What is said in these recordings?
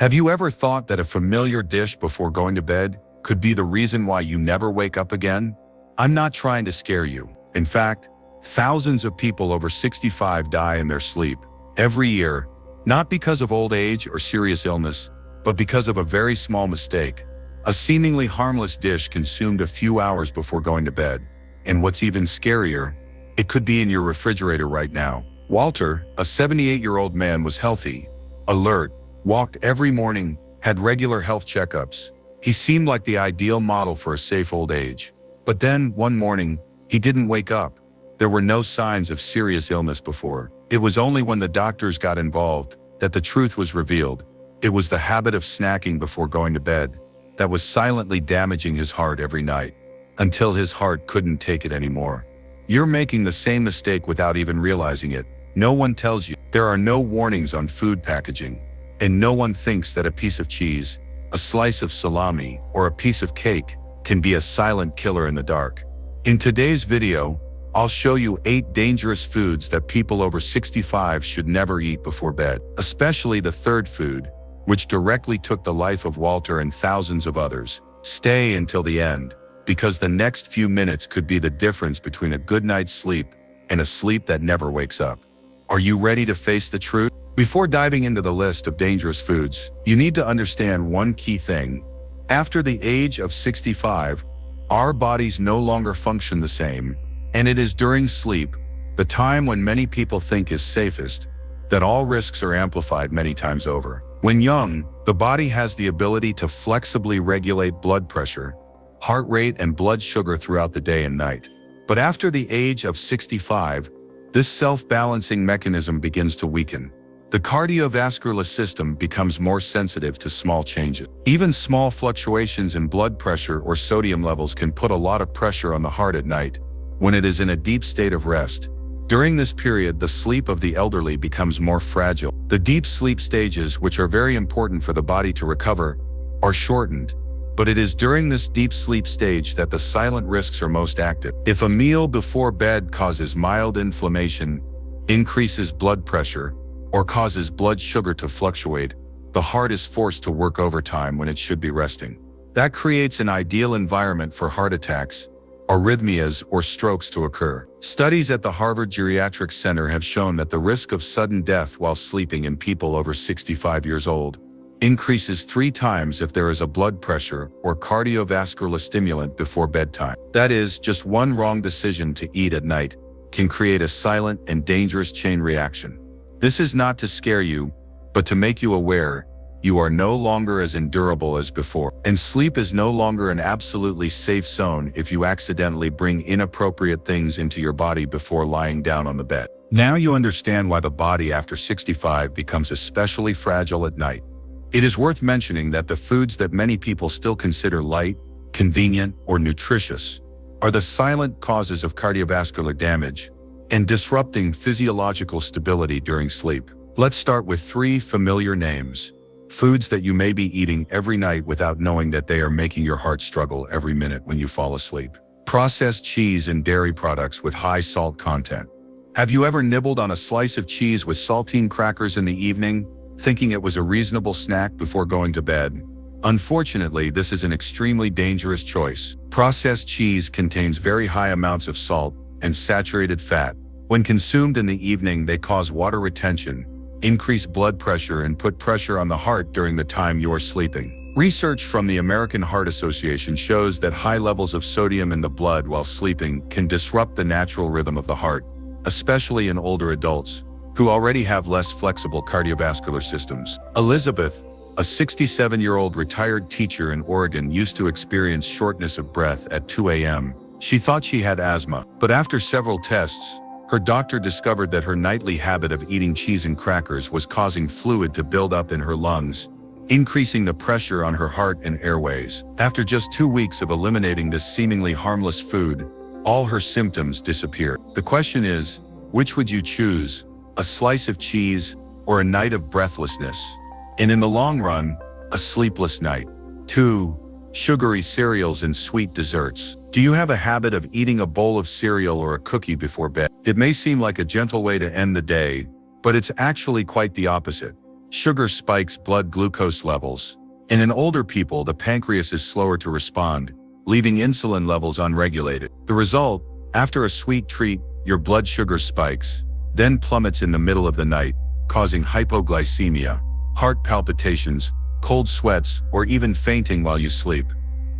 Have you ever thought that a familiar dish before going to bed could be the reason why you never wake up again? I'm not trying to scare you. In fact, thousands of people over 65 die in their sleep every year, not because of old age or serious illness, but because of a very small mistake, a seemingly harmless dish consumed a few hours before going to bed. And what's even scarier, it could be in your refrigerator right now. Walter, a 78-year-old man, was healthy, alert, walked every morning, had regular health checkups. He seemed like the ideal model for a safe old age. But then, one morning, he didn't wake up. There were no signs of serious illness before. It was only when the doctors got involved that the truth was revealed. It was the habit of snacking before going to bed that was silently damaging his heart every night, until his heart couldn't take it anymore. You're making the same mistake without even realizing it. No one tells you. There are no warnings on food packaging. And no one thinks that a piece of cheese, a slice of salami, or a piece of cake can be a silent killer in the dark. In today's video, I'll show you 8 dangerous foods that people over 65 should never eat before bed, especially the third food, which directly took the life of Walter and thousands of others. Stay until the end, because the next few minutes could be the difference between a good night's sleep and a sleep that never wakes up. Are you ready to face the truth? Before diving into the list of dangerous foods, you need to understand one key thing. After the age of 65, our bodies no longer function the same, and it is during sleep, the time when many people think is safest, that all risks are amplified many times over. When young, the body has the ability to flexibly regulate blood pressure, heart rate, and blood sugar throughout the day and night. But after the age of 65, this self-balancing mechanism begins to weaken. The cardiovascular system becomes more sensitive to small changes. Even small fluctuations in blood pressure or sodium levels can put a lot of pressure on the heart at night, when it is in a deep state of rest. During this period, the sleep of the elderly becomes more fragile. The deep sleep stages, which are very important for the body to recover, are shortened. But it is during this deep sleep stage that the silent risks are most active. If a meal before bed causes mild inflammation, increases blood pressure, or causes blood sugar to fluctuate, the heart is forced to work overtime when it should be resting. That creates an ideal environment for heart attacks, arrhythmias, or strokes to occur. Studies at the Harvard Geriatric Center have shown that the risk of sudden death while sleeping in people over 65 years old increases 3 times if there is a blood pressure or cardiovascular stimulant before bedtime. That is, just one wrong decision to eat at night can create a silent and dangerous chain reaction. This is not to scare you, but to make you aware you are no longer as endurable as before. And sleep is no longer an absolutely safe zone if you accidentally bring inappropriate things into your body before lying down on the bed. Now you understand why the body after 65 becomes especially fragile at night. It is worth mentioning that the foods that many people still consider light, convenient, or nutritious are the silent causes of cardiovascular damage and disrupting physiological stability during sleep. Let's start with 3 familiar names. Foods that you may be eating every night without knowing that they are making your heart struggle every minute when you fall asleep. Processed cheese and dairy products with high salt content. Have you ever nibbled on a slice of cheese with saltine crackers in the evening, thinking it was a reasonable snack before going to bed? Unfortunately, this is an extremely dangerous choice. Processed cheese contains very high amounts of salt and saturated fat. When consumed in the evening, they cause water retention, increase blood pressure, and put pressure on the heart during the time you are sleeping. Research from the American Heart Association shows that high levels of sodium in the blood while sleeping can disrupt the natural rhythm of the heart, especially in older adults who already have less flexible cardiovascular systems. Elizabeth, a 67-year-old retired teacher in Oregon, used to experience shortness of breath at 2 a.m. She thought she had asthma, but after several tests, her doctor discovered that her nightly habit of eating cheese and crackers was causing fluid to build up in her lungs, increasing the pressure on her heart and airways. After just 2 weeks of eliminating this seemingly harmless food, all her symptoms disappeared. The question is, which would you choose? A slice of cheese or a night of breathlessness? And in the long run, a sleepless night. 2. Sugary cereals and sweet desserts. Do you have a habit of eating a bowl of cereal or a cookie before bed? It may seem like a gentle way to end the day, but it's actually quite the opposite. Sugar spikes blood glucose levels. In older people, the pancreas is slower to respond, leaving insulin levels unregulated. The result, after a sweet treat, your blood sugar spikes, then plummets in the middle of the night, causing hypoglycemia, heart palpitations, cold sweats, or even fainting while you sleep.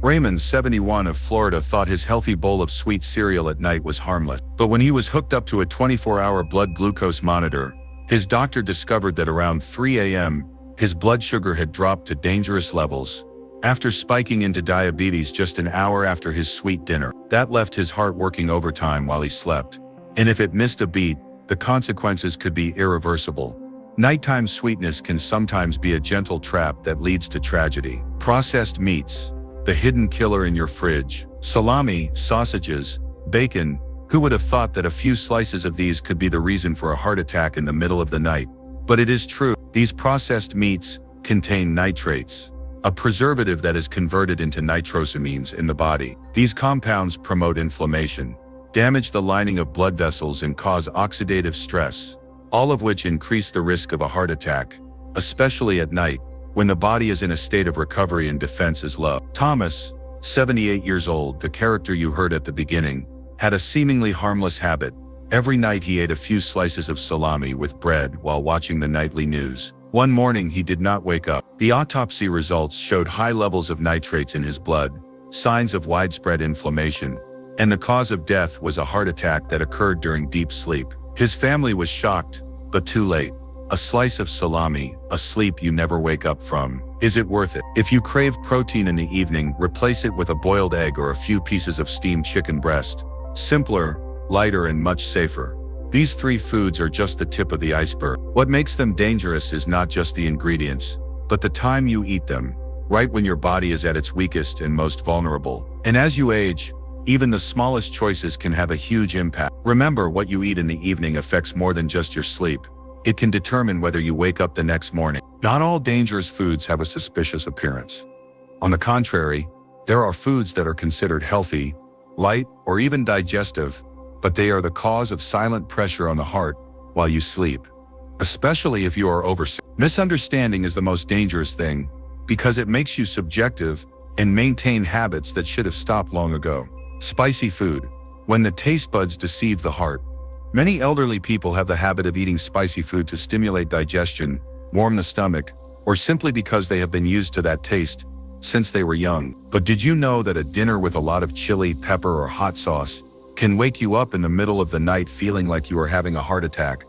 Raymond, 71, of Florida, thought his healthy bowl of sweet cereal at night was harmless. But when he was hooked up to a 24-hour blood glucose monitor, his doctor discovered that around 3 a.m., his blood sugar had dropped to dangerous levels, after spiking into diabetes just an hour after his sweet dinner. That left his heart working overtime while he slept. And if it missed a beat, the consequences could be irreversible. Nighttime sweetness can sometimes be a gentle trap that leads to tragedy. Processed meats, the hidden killer in your fridge. Salami, sausages, bacon. Who would have thought that a few slices of these could be the reason for a heart attack in the middle of the night? But it is true. These processed meats contain nitrates, a preservative that is converted into nitrosamines in the body. These compounds promote inflammation, damage the lining of blood vessels, and cause oxidative stress, all of which increase the risk of a heart attack, especially at night, when the body is in a state of recovery and defense is low. Thomas, 78 years old, the character you heard at the beginning, had a seemingly harmless habit. Every night he ate a few slices of salami with bread while watching the nightly news. One morning he did not wake up. The autopsy results showed high levels of nitrates in his blood, signs of widespread inflammation, and the cause of death was a heart attack that occurred during deep sleep. His family was shocked, but too late. A slice of salami, a sleep you never wake up from. Is it worth it? If you crave protein in the evening, replace it with a boiled egg or a few pieces of steamed chicken breast. Simpler, lighter, and much safer. These three foods are just the tip of the iceberg. What makes them dangerous is not just the ingredients, but the time you eat them, right when your body is at its weakest and most vulnerable. And as you age, even the smallest choices can have a huge impact. Remember, what you eat in the evening affects more than just your sleep. It can determine whether you wake up the next morning. Not all dangerous foods have a suspicious appearance. On the contrary, there are foods that are considered healthy, light, or even digestive, but they are the cause of silent pressure on the heart while you sleep, especially if you are oversick. Misunderstanding is the most dangerous thing because it makes you subjective and maintain habits that should have stopped long ago. Spicy food. When the taste buds deceive the heart. Many elderly people have the habit of eating spicy food to stimulate digestion, warm the stomach, or simply because they have been used to that taste since they were young. But did you know that a dinner with a lot of chili, pepper, or hot sauce can wake you up in the middle of the night feeling like you are having a heart attack?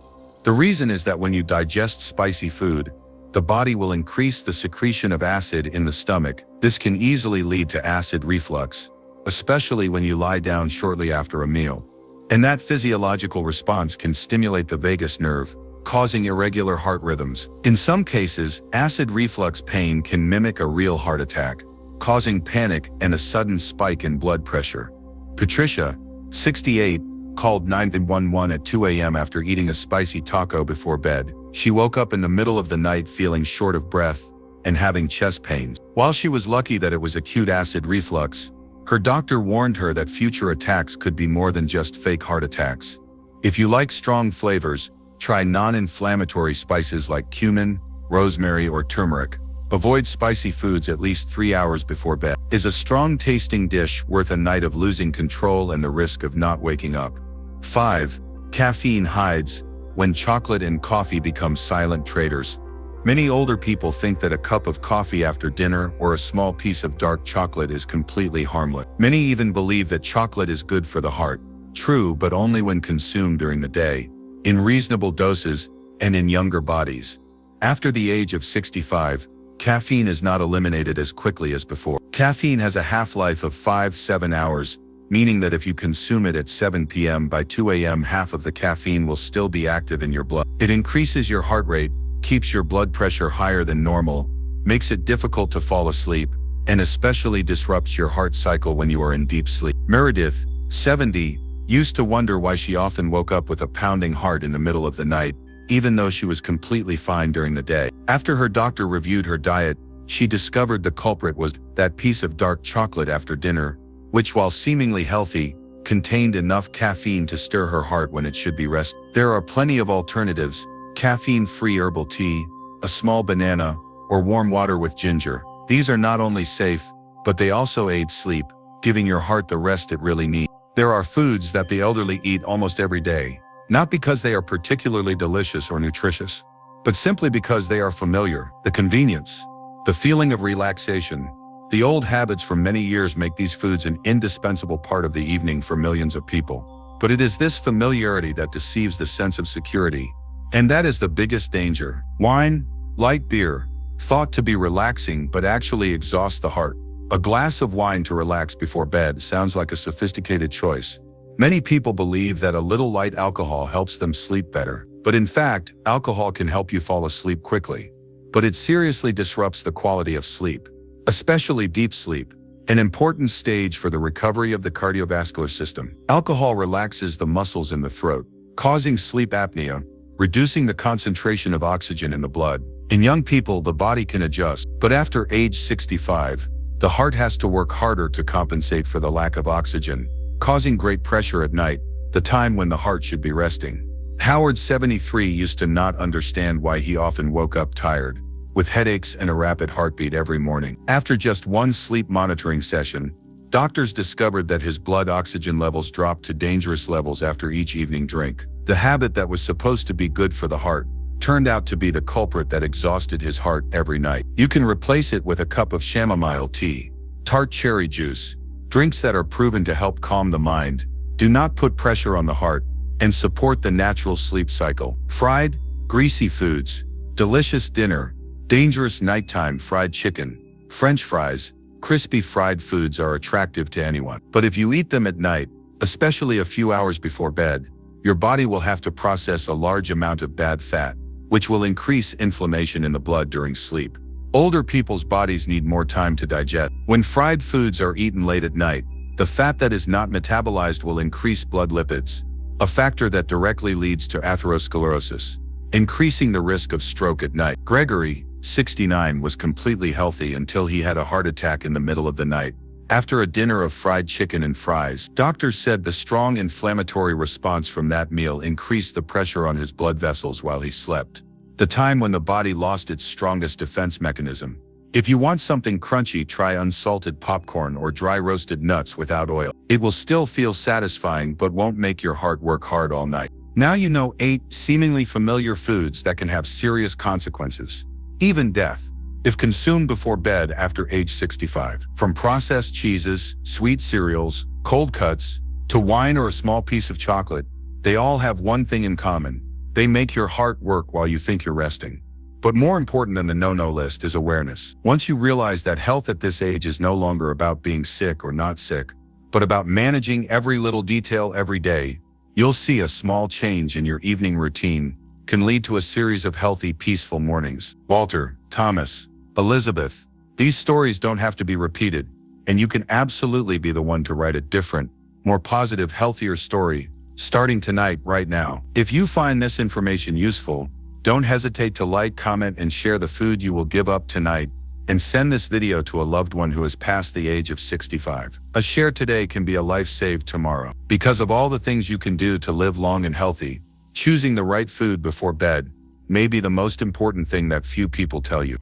The reason is that when you digest spicy food, the body will increase the secretion of acid in the stomach. This can easily lead to acid reflux, especially when you lie down shortly after a meal. And that physiological response can stimulate the vagus nerve, causing irregular heart rhythms. In some cases, acid reflux pain can mimic a real heart attack, causing panic and a sudden spike in blood pressure. Patricia, 68, called 911 at 2 a.m. after eating a spicy taco before bed. She woke up in the middle of the night feeling short of breath and having chest pains. While she was lucky that it was acute acid reflux, her doctor warned her that future attacks could be more than just fake heart attacks. If you like strong flavors, try non-inflammatory spices like cumin, rosemary, or turmeric. Avoid spicy foods at least 3 hours before bed. Is a strong-tasting dish worth a night of losing control and the risk of not waking up? 5. Caffeine hides. When chocolate and coffee become silent traitors. Many older people think that a cup of coffee after dinner or a small piece of dark chocolate is completely harmless. Many even believe that chocolate is good for the heart. True, but only when consumed during the day, in reasonable doses, and in younger bodies. After the age of 65, caffeine is not eliminated as quickly as before. Caffeine has a half-life of 5-7 hours, meaning that if you consume it at 7 p.m. by 2 a.m. half of the caffeine will still be active in your blood. It increases your heart rate, keeps your blood pressure higher than normal, makes it difficult to fall asleep, and especially disrupts your heart cycle when you are in deep sleep. Meredith, 70, used to wonder why she often woke up with a pounding heart in the middle of the night, even though she was completely fine during the day. After her doctor reviewed her diet, she discovered the culprit was that piece of dark chocolate after dinner, which, while seemingly healthy, contained enough caffeine to stir her heart when it should be rested. There are plenty of alternatives: caffeine-free herbal tea, a small banana, or warm water with ginger. These are not only safe, but they also aid sleep, giving your heart the rest it really needs. There are foods that the elderly eat almost every day, not because they are particularly delicious or nutritious, but simply because they are familiar. The convenience, the feeling of relaxation, the old habits from many years make these foods an indispensable part of the evening for millions of people. But it is this familiarity that deceives the sense of security, and that is the biggest danger. Wine, light beer, thought to be relaxing but actually exhausts the heart. A glass of wine to relax before bed sounds like a sophisticated choice. Many people believe that a little light alcohol helps them sleep better, but in fact, alcohol can help you fall asleep quickly. But it seriously disrupts the quality of sleep, especially deep sleep, an important stage for the recovery of the cardiovascular system. Alcohol relaxes the muscles in the throat, causing sleep apnea, reducing the concentration of oxygen in the blood. In young people, the body can adjust, but after age 65, the heart has to work harder to compensate for the lack of oxygen, causing great pressure at night, the time when the heart should be resting. Howard, 73, used to not understand why he often woke up tired, with headaches and a rapid heartbeat every morning. After just one sleep monitoring session, doctors discovered that his blood oxygen levels dropped to dangerous levels after each evening drink. The habit that was supposed to be good for the heart turned out to be the culprit that exhausted his heart every night. You can replace it with a cup of chamomile tea, tart cherry juice, drinks that are proven to help calm the mind, do not put pressure on the heart, and support the natural sleep cycle. Fried, greasy foods, delicious dinner, dangerous nighttime fried chicken, French fries, crispy fried foods are attractive to anyone. But if you eat them at night, especially a few hours before bed, your body will have to process a large amount of bad fat, which will increase inflammation in the blood during sleep. Older people's bodies need more time to digest. When fried foods are eaten late at night, the fat that is not metabolized will increase blood lipids, a factor that directly leads to atherosclerosis, increasing the risk of stroke at night. Gregory, 69, was completely healthy until he had a heart attack in the middle of the night. After a dinner of fried chicken and fries, doctors said the strong inflammatory response from that meal increased the pressure on his blood vessels while he slept, the time when the body lost its strongest defense mechanism. If you want something crunchy, try unsalted popcorn or dry roasted nuts without oil. It will still feel satisfying but won't make your heart work hard all night. Now you know 8 seemingly familiar foods that can have serious consequences, even death, if consumed before bed after age 65. From processed cheeses, sweet cereals, cold cuts, to wine or a small piece of chocolate, they all have one thing in common: they make your heart work while you think you're resting. But more important than the no-no list is awareness. Once you realize that health at this age is no longer about being sick or not sick, but about managing every little detail every day, you'll see a small change in your evening routine can lead to a series of healthy, peaceful mornings. Walter, Thomas, Elizabeth, these stories don't have to be repeated, and you can absolutely be the one to write a different, more positive, healthier story, starting tonight, right now. If you find this information useful, don't hesitate to like, comment, and share the food you will give up tonight, and send this video to a loved one who has passed the age of 65. A share today can be a life saved tomorrow. Because of all the things you can do to live long and healthy, choosing the right food before bed may be the most important thing that few people tell you.